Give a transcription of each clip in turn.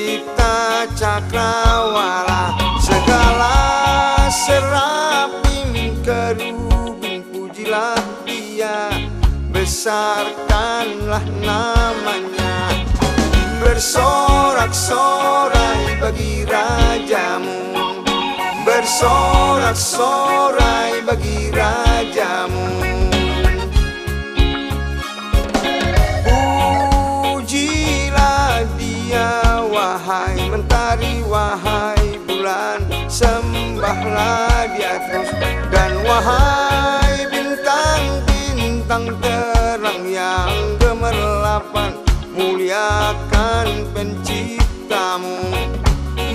pencipta cakrawala, segala serapim kerubin pujilah Dia, besarkanlah namanya. Bersorak-sorai bagi rajamu, bersorak-sorai bagi rajamu. Pujilah Dia wahai mentari, wahai bulan, sembahlah Dia terus. Dan wahai bintang-bintang terang yang gemerlapan, muliakan penciptamu.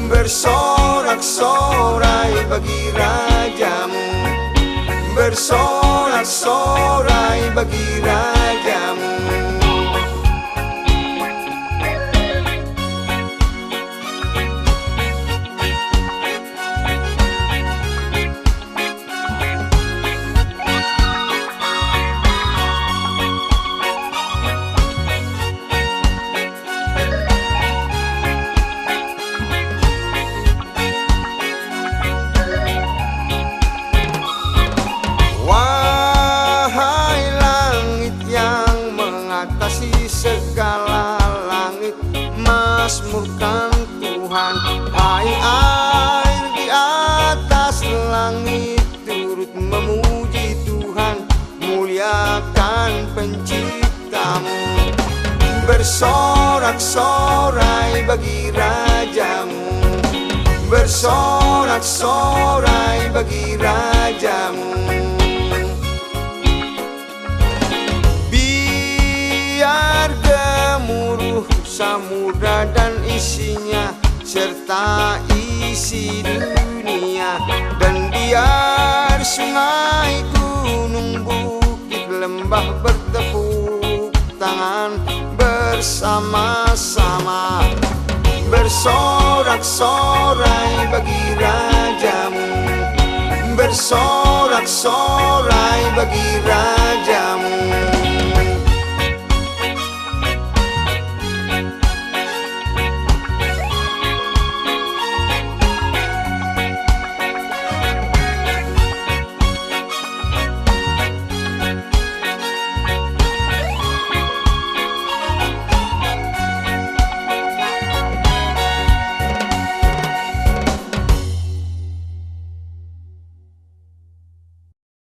Bersorak-sorai bagi rajamu, bersorak-sorai bagi rajamu. Segala langit mazmurkan Tuhan, hai air di atas langit turut memuji Tuhan, muliakan penciptamu. Bersorak-sorai bagi rajamu, bersorak-sorai bagi rajamu. Gemuruh samudra dan isinya, serta isi dunia, dan biar sungai, gunung, bukit, lembah bertepuk tangan bersama-sama. Bersorak-sorai bagi rajamu, bersorak-sorai bagi rajamu.